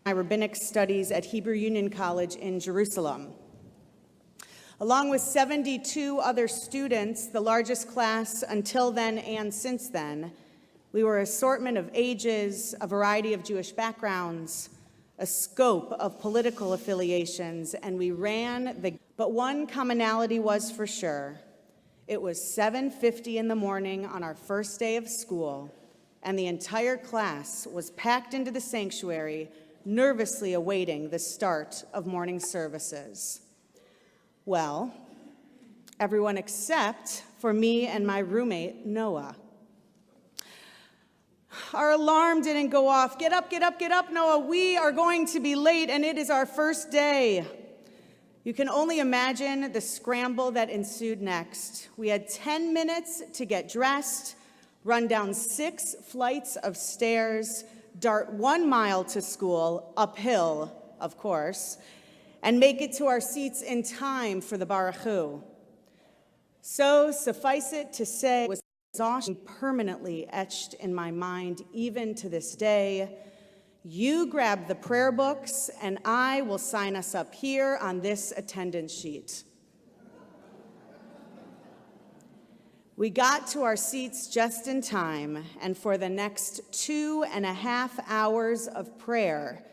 my rabbinic studies at Hebrew Union College in Jerusalem. Along with 72 other students, the largest class until then and since then, we were an assortment of ages, a variety of Jewish backgrounds, a scope of political affiliations, and we ran the... But one commonality was for sure. It was 7:50 in the morning on our first day of school, and the entire class was packed into the sanctuary, nervously awaiting the start of morning services. Well, everyone except for me and my roommate, Noah. Our alarm didn't go off. Get up, Noah. We are going to be late, and it is our first day. You can only imagine the scramble that ensued next. We had 10 minutes to get dressed, run down 6 flights of stairs, dart 1 mile to school, uphill, of course, and make it to our seats in time for the Baruchu. So suffice it to say, it was exhaustion permanently etched in my mind even to this day. You grab the prayer books and I will sign us up here on this attendance sheet. We got to our seats just in time, and for the next 2.5 hours of prayer,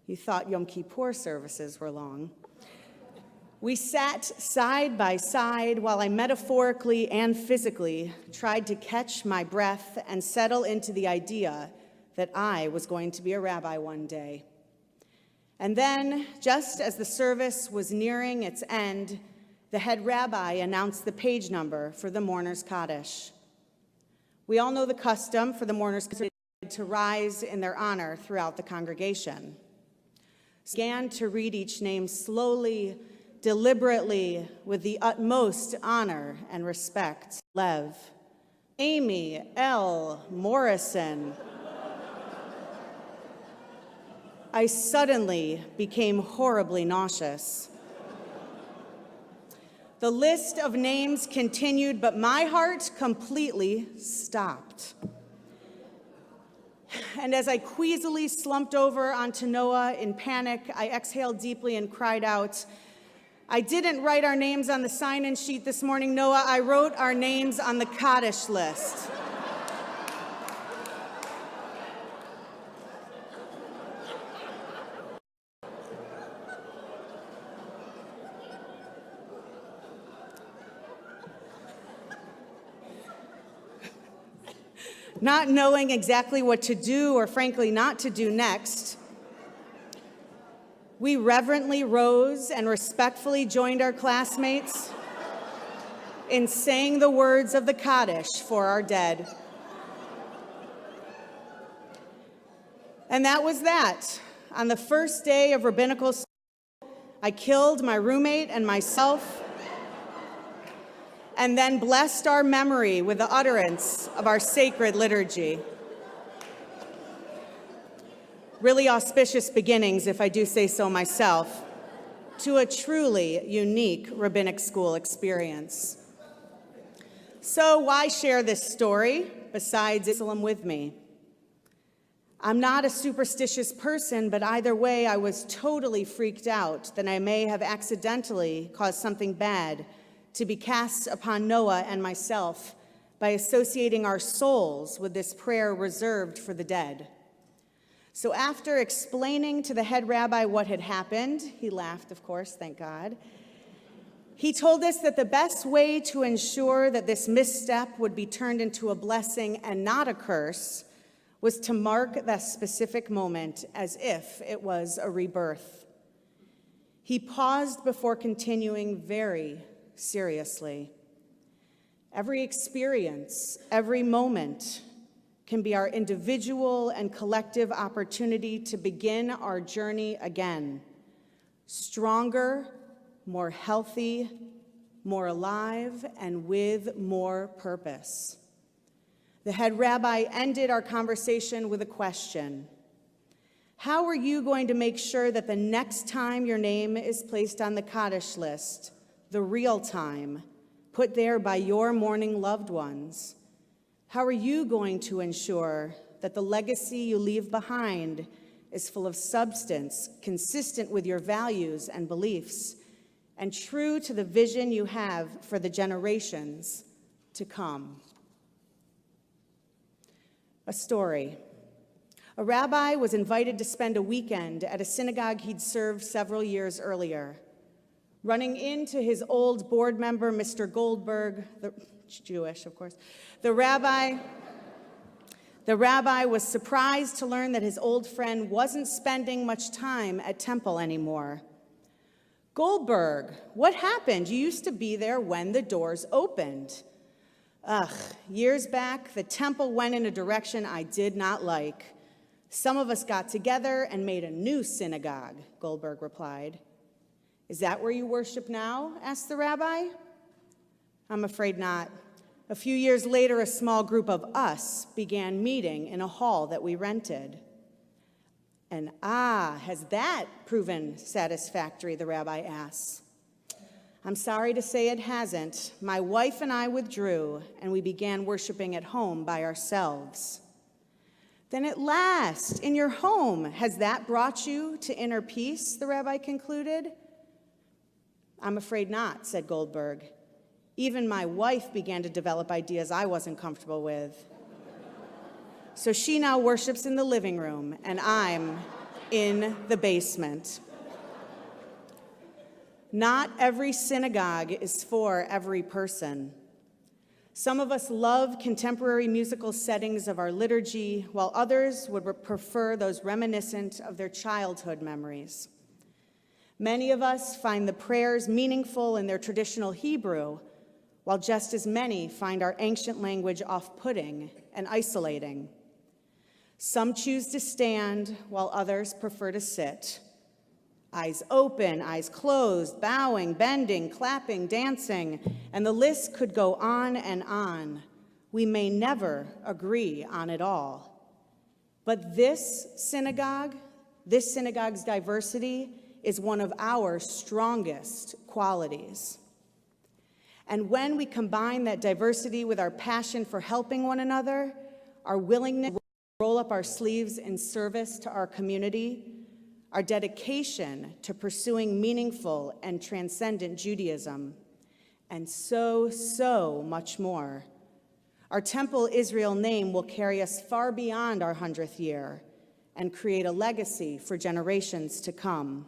you thought Yom Kippur services were long, we sat side by side while I metaphorically and physically tried to catch my breath and settle into the idea that I was going to be a rabbi one day. And then, just as the service was nearing its end, the head rabbi announced the page number for the Mourner's Kaddish. We all know the custom for the Mourner's Kaddish to rise in their honor throughout the congregation. I began to read each name slowly, deliberately, with the utmost honor and respect. Lev, Amy L. Morrison. I suddenly became horribly nauseous. The list of names continued, but my heart completely stopped. And as I queasily slumped over onto Noah in panic, I exhaled deeply and cried out, "I didn't write our names on the sign-in sheet this morning, Noah. I wrote our names on the Kaddish list." Not knowing exactly what to do, or frankly not to do next, we reverently rose and respectfully joined our classmates in saying the words of the Kaddish for our dead. And that was that. On the first day of rabbinical school, I killed my roommate and myself, and then blessed our memory with the utterance of our sacred liturgy. Really auspicious beginnings, if I do say so myself, to a truly unique rabbinic school experience. So why share this story besides Jerusalem with me? I'm not a superstitious person, but either way, I was totally freaked out that I may have accidentally caused something bad to be cast upon Noah and myself by associating our souls with this prayer reserved for the dead. So after explaining to the head rabbi what had happened, he laughed, of course, thank God, he told us that the best way to ensure that this misstep would be turned into a blessing and not a curse was to mark that specific moment as if it was a rebirth. He paused before continuing very seriously. Every experience, every moment can be our individual and collective opportunity to begin our journey again, stronger, more healthy, more alive, and with more purpose. The head rabbi ended our conversation with a question. How are you going to make sure that the next time your name is placed on the Kaddish list, the real time, put there by your mourning loved ones, how are you going to ensure that the legacy you leave behind is full of substance, consistent with your values and beliefs, and true to the vision you have for the generations to come. A story. A rabbi was invited to spend a weekend at a synagogue he'd served several years earlier. Running into his old board member, Mr. Goldberg, Jewish, of course, the rabbi was surprised to learn that his old friend wasn't spending much time at temple anymore. Goldberg, what happened? You used to be there when the doors opened. Years back, the temple went in a direction I did not like. Some of us got together and made a new synagogue, Goldberg replied. Is that where you worship now? Asked the rabbi. I'm afraid not. A few years later, a small group of us began meeting in a hall that we rented. And has that proven satisfactory, the rabbi asks. I'm sorry to say it hasn't. My wife and I withdrew, and we began worshiping at home by ourselves. Then at last, in your home, has that brought you to inner peace, the rabbi concluded? I'm afraid not, said Goldberg. Even my wife began to develop ideas I wasn't comfortable with. So she now worships in the living room, and I'm in the basement. Not every synagogue is for every person. Some of us love contemporary musical settings of our liturgy, while others would prefer those reminiscent of their childhood memories. Many of us find the prayers meaningful in their traditional Hebrew, while just as many find our ancient language off-putting and isolating. Some choose to stand, while others prefer to sit. Eyes open, eyes closed, bowing, bending, clapping, dancing, and the list could go on and on. We may never agree on it all. But this synagogue's diversity is one of our strongest qualities. And when we combine that diversity with our passion for helping one another, our willingness to roll up our sleeves in service to our community, our dedication to pursuing meaningful and transcendent Judaism, and so much more, our Temple Israel name will carry us far beyond our 100th year and create a legacy for generations to come.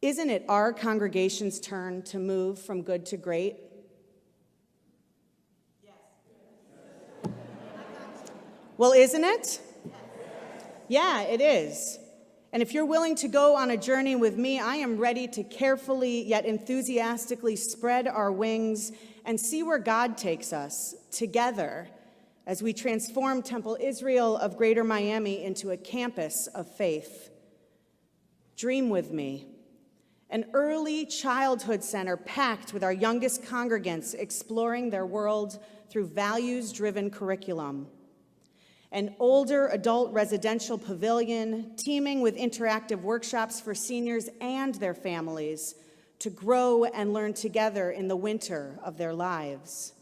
Isn't it our congregation's turn to move from good to great? Yes. Well, isn't it? Yeah, it is. And if you're willing to go on a journey with me, I am ready to carefully yet enthusiastically spread our wings and see where God takes us together as we transform Temple Israel of Greater Miami into a campus of faith. Dream with me. An early childhood center packed with our youngest congregants exploring their world through values-driven curriculum. An older adult residential pavilion teeming with interactive workshops for seniors and their families to grow and learn together in the winter of their lives.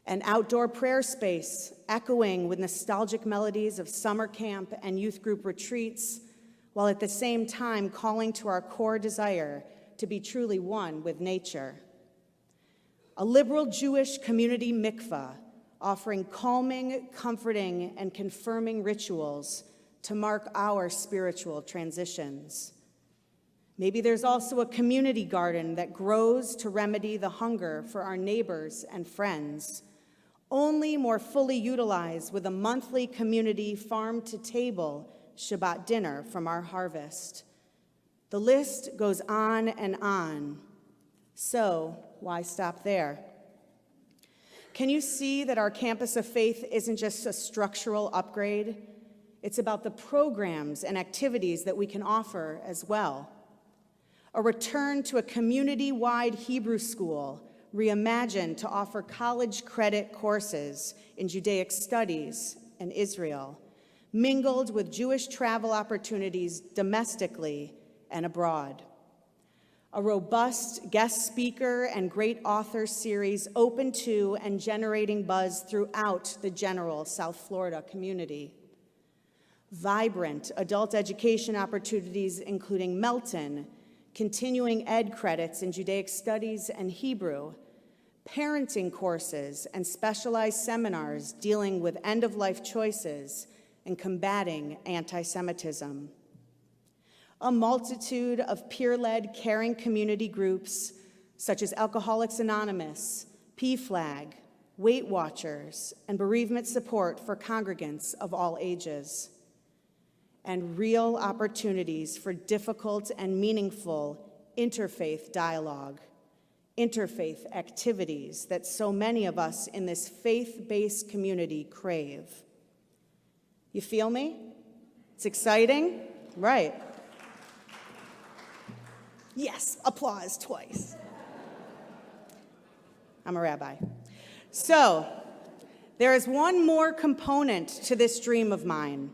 An outdoor prayer space echoing with nostalgic melodies of summer camp and youth group retreats, while at the same time calling to our core desire to be truly one with nature. A liberal Jewish community mikvah offering calming, comforting, and confirming rituals to mark our spiritual transitions. Maybe there's also a community garden that grows to remedy the hunger for our neighbors and friends, only more fully utilized with a monthly community farm-to-table Shabbat dinner from our harvest. The list goes on and on. So why stop there? Can you see that our campus of faith isn't just a structural upgrade? It's about the programs and activities that we can offer as well. A return to a community-wide Hebrew school, reimagined to offer college credit courses in Judaic studies and Israel, mingled with Jewish travel opportunities domestically and abroad. A robust guest speaker and great author series open to and generating buzz throughout the general South Florida community. vibrant adult education opportunities including Melton, continuing ed credits in Judaic studies and Hebrew, parenting courses and specialized seminars dealing with end-of-life choices and combating anti-Semitism. A multitude of peer-led caring community groups such as Alcoholics Anonymous, PFLAG, Weight Watchers, and bereavement support for congregants of all ages. And real opportunities for difficult and meaningful interfaith dialogue, interfaith activities that so many of us in this faith-based community crave. You feel me? It's exciting? Right. Yes, applause twice. I'm a rabbi. So, there is one more component to this dream of mine: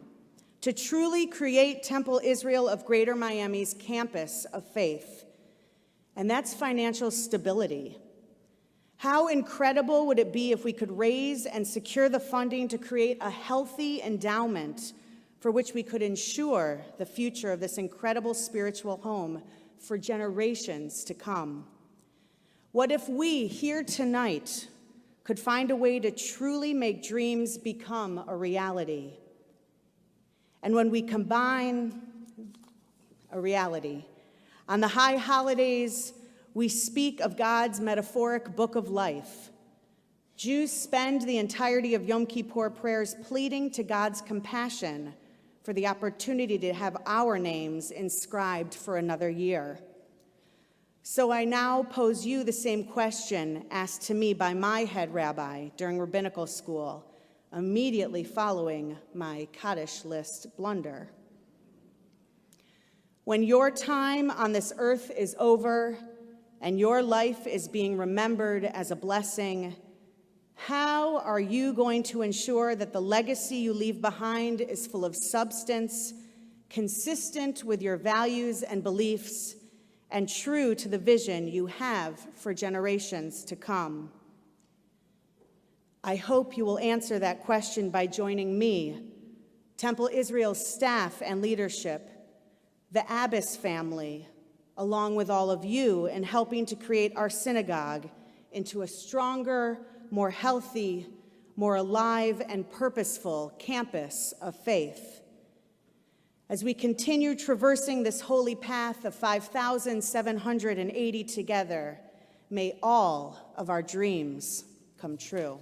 to truly create Temple Israel of Greater Miami's campus of faith, and that's financial stability. How incredible would it be if we could raise and secure the funding to create a healthy endowment for which we could ensure the future of this incredible spiritual home for generations to come? What if we here tonight could find a way to truly make dreams become a reality? And when we combine a reality, on the high holidays, we speak of God's metaphoric book of life. Jews spend the entirety of Yom Kippur prayers pleading to God's compassion for the opportunity to have our names inscribed for another year. So I now pose you the same question asked to me by my head rabbi during rabbinical school, immediately following my Kaddish list blunder. When your time on this earth is over and your life is being remembered as a blessing, how are you going to ensure that the legacy you leave behind is full of substance, consistent with your values and beliefs, and true to the vision you have for generations to come? I hope you will answer that question by joining me, Temple Israel's staff and leadership, the Abbas family, along with all of you, in helping to create our synagogue into a stronger, more healthy, more alive and purposeful campus of faith. As we continue traversing this holy path of 5,780 together, may all of our dreams come true.